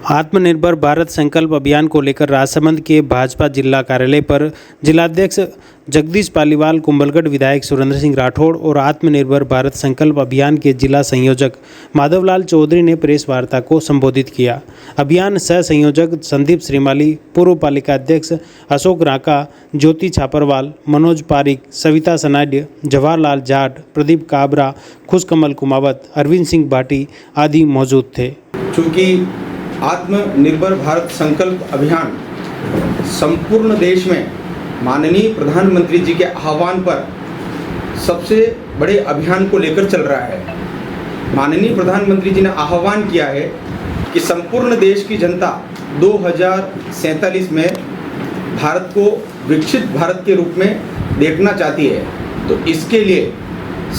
आत्मनिर्भर भारत संकल्प अभियान को लेकर राजसमंद के भाजपा जिला कार्यालय पर जिलाध्यक्ष जगदीश पालीवाल, कुंभलगढ़ विधायक सुरेंद्र सिंह राठौड़ और आत्मनिर्भर भारत संकल्प अभियान के जिला संयोजक माधवलाल चौधरी ने प्रेस वार्ता को संबोधित किया। अभियान सह संयोजक संदीप श्रीमाली, पूर्व पालिका अध्यक्ष अशोक राका, ज्योति छापरवाल, मनोज पारिक, सविता सनाड्य, जवाहरलाल जाट, प्रदीप काबरा, खुशकमल कुमावत, अरविंद सिंह भाटी आदि मौजूद थे। चूँकि आत्मनिर्भर भारत संकल्प अभियान संपूर्ण देश में माननीय प्रधानमंत्री जी के आह्वान पर सबसे बड़े अभियान को लेकर चल रहा है। माननीय प्रधानमंत्री जी ने आह्वान किया है कि संपूर्ण देश की जनता 2047 में भारत को विकसित भारत के रूप में देखना चाहती है। तो इसके लिए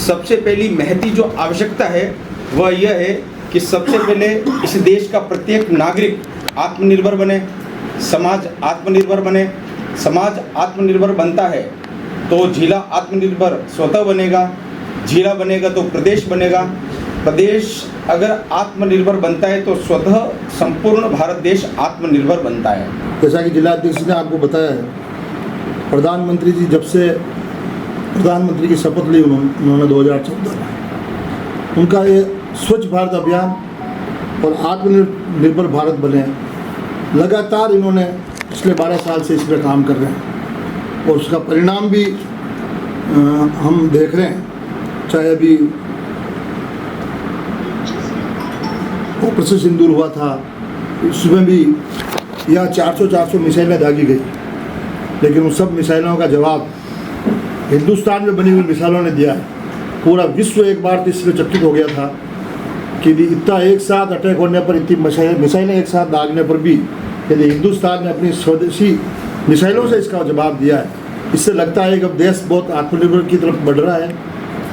सबसे पहली महती जो आवश्यकता है वह यह है कि सबसे पहले इस देश का प्रत्येक नागरिक आत्मनिर्भर बने, समाज आत्मनिर्भर बने। समाज आत्मनिर्भर बनता है तो जिला आत्मनिर्भर स्वतः बनेगा, जिला बनेगा तो प्रदेश बनेगा, प्रदेश अगर आत्मनिर्भर बनता है तो स्वतः संपूर्ण भारत देश आत्मनिर्भर बनता है। जैसा कि जिलाध्यक्ष ने आपको बताया है, प्रधानमंत्री जी जब से प्रधानमंत्री की शपथ ली उन्होंने 2014 में, उनका ये स्वच्छ भारत अभियान और आत्मनिर्भर भारत बने, लगातार इन्होंने पिछले 12 साल से इस पर काम कर रहे हैं और उसका परिणाम भी हम देख रहे हैं। चाहे अभी ऑपरेशन सिंदूर हुआ था, उसमें भी यह 400 मिसाइलें दागी गई, लेकिन उन सब मिसाइलों का जवाब हिंदुस्तान में बनी हुई मिसाइलों ने दिया है। पूरा विश्व एक बार तो इसमें चकित हो गया था कि इतना एक साथ अटैक होने पर, इतनी मिसाइलें एक साथ दागने पर भी यदि हिंदुस्तान ने अपनी स्वदेशी मिसाइलों से इसका जवाब दिया है, इससे लगता है कि अब देश बहुत आत्मनिर्भर की तरफ बढ़ रहा है,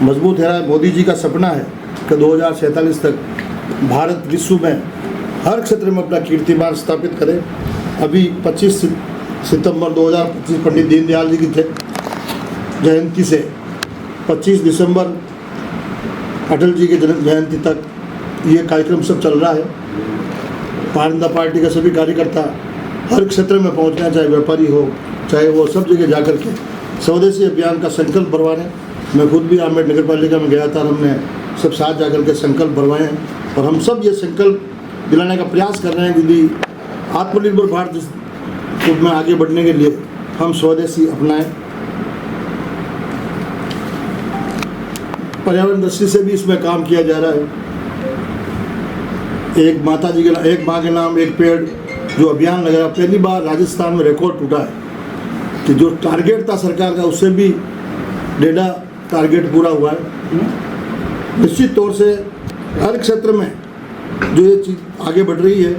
मजबूत है। मोदी जी का सपना है कि 2047 तक भारत विश्व में हर क्षेत्र में अपना कीर्तिमान स्थापित करे। अभी 25 सितंबर 2025 पंडित दीनदयाल जी की जयंती से 25 दिसंबर अटल जी के जयंती तक ये कार्यक्रम सब चल रहा है। भारतीय जनता पार्टी का सभी कार्यकर्ता हर क्षेत्र में पहुंचना है, चाहे व्यापारी हो, चाहे वो सब जगह जाकर के स्वदेशी अभियान का संकल्प भरवाने। मैं खुद भी आमेर नगर पालिका में गया था, हमने सब साथ जाकर के संकल्प भरवाए हैं और हम सब ये संकल्प दिलाने का प्रयास कर रहे हैं कि आत्मनिर्भर भारत में आगे बढ़ने के लिए हम स्वदेशी अपनाएं। पर्यावरण दृष्टि से भी इसमें काम किया जा रहा है। एक माता जी के एक माँ के नाम एक पेड़ जो अभियान लगा, पहली बार राजस्थान में रिकॉर्ड टूटा है कि जो टारगेट था सरकार का उससे भी डेढ़ा टारगेट पूरा हुआ है। निश्चित तौर से हर क्षेत्र में जो ये चीज़ आगे बढ़ रही है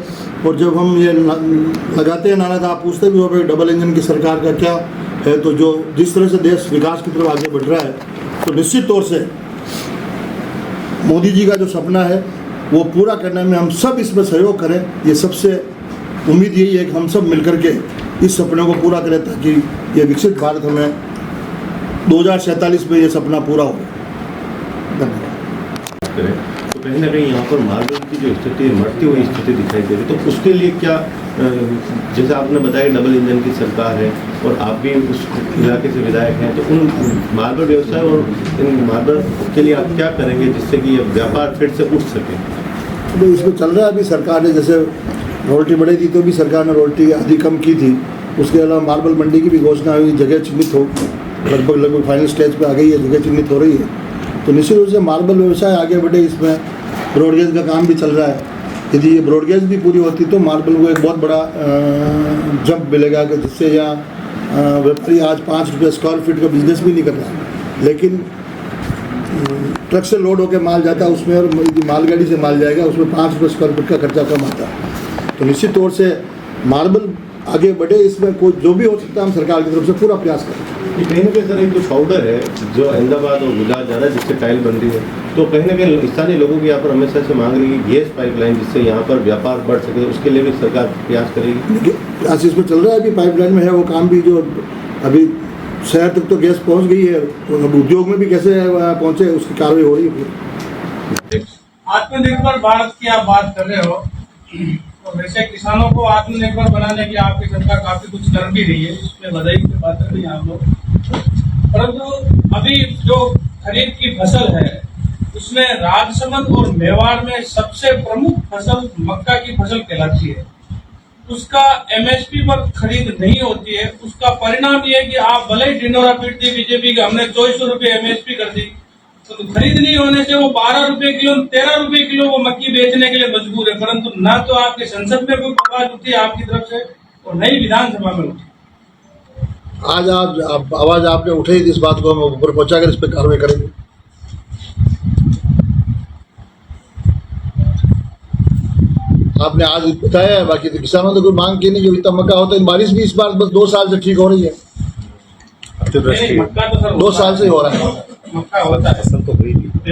और जब हम ये लगाते हैं नारा, तो आप पूछते भी हो भाई डबल इंजन की सरकार का क्या है, तो जो जिस तरह से देश विकास की तरफ आगे बढ़ रहा है, तो निश्चित तौर से मोदी जी का जो सपना है वो पूरा करने में हम सब इसमें सहयोग करें। ये सबसे उम्मीद यही है कि हम सब मिलकर के इस सपने को पूरा करें ताकि ये विकसित भारत हमें 2047 में ये सपना पूरा हो। धन्यवाद। तो कहीं ना कहीं यहाँ पर मार्बल की जो स्थिति है, मरती हुई स्थिति दिखाई दे रही, तो उसके लिए क्या, जैसे आपने बताया डबल इंजन की सरकार है और आप भी उस इलाके से विधायक हैं, तो उन मार्बल व्यवसाय और इन मार्बल के लिए आप क्या करेंगे जिससे कि ये व्यापार फिर से उठ सके? तो इसमें चल रहा है, अभी सरकार ने जैसे रॉयल्टी बढ़ी थी तो भी सरकार ने रॉयल्टी आधी कम की थी। उसके अलावा मार्बल मंडी की भी घोषणा हुई, जगह चिन्हित हो, लगभग फाइनल स्टेज पे आ गई है, जगह चिन्हित हो रही है। तो निश्चित रूप से मार्बल व्यवसाय आगे बढ़े। इसमें ब्रॉडगेज का काम भी चल रहा है। यदि ये ब्रॉडगेज भी पूरी होती तो मार्बल को एक बहुत बड़ा जंप मिलेगा कि जिससे यहाँ व्यापारी आज 5 रुपये स्क्वायर फीट का बिजनेस भी नहीं कर रहा है, लेकिन ट्रक से लोड होकर माल जाता है उसमें, और मालगाड़ी से माल जाएगा उसमें 5 रुपये स्क्वायर फीट का खर्चा कम आता है। तो निश्चित तौर से मार्बल आगे बढ़े, इसमें कोई जो भी हो सकता है हम सरकार की तरफ से पूरा प्रयास करें। कहीं ना कहीं सर एक जो पाउडर है जो अहमदाबाद और गुजरात जा रहा है जिससे टाइल बन रही है, तो कहीं ना कहीं स्थानीय लोगों की यहाँ पर हमेशा से मांग रही है गैस पाइपलाइन जिससे यहाँ पर व्यापार बढ़ सके, उसके लिए भी सरकार प्रयास करेगी। प्रयास इसमें चल रहा है, अभी पाइपलाइन में है वो काम भी, जो अभी शहर तक तो गैस पहुँच गई है, अब उद्योग में भी कैसे पहुँचे उसकी कार्रवाई हो रही है। आत्मनिर्भर भारत की आप बात कर रहे हो, और वैसे किसानों को आत्मनिर्भर बनाने की आपकी सरकार काफी कुछ कर भी रही है, इसमें बधाई की पात्र नहीं आप लोग। परंतु अभी जो खरीफ की फसल है उसमें राजसमंद और मेवाड़ में सबसे प्रमुख फसल मक्का की फसल कहलाती है। उसका एमएसपी पर खरीद नहीं होती है। उसका परिणाम ये है कि आप भले ही ढिंडोरा पीट दी बीजेपी का, हमने 2400 रुपये एमएसपी कर दी, तो खरीद नहीं होने से वो 12 रुपए किलो 13 रुपए किलो वो मक्की बेचने के लिए मजबूर है। परंतु ना तो आपके संसद में कोई आवाज उठी आपकी तरफ से और नई विधानसभा में उठी। आज आप आवाज आपने उठाई थी, इस बात को हम ऊपर पहुंचाकर इस पर कार्रवाई करेंगे। आपने आज बताया है, बाकी तो किसानों ने कोई मांग की नहीं कि इतना मक्का होता है। बारिश भी इस बार बस 2 साल से ठीक हो रही है, नहीं, मक्का तो सर 2 साल से हो रहा है। मक्का होता है, फसल तो हुई थी।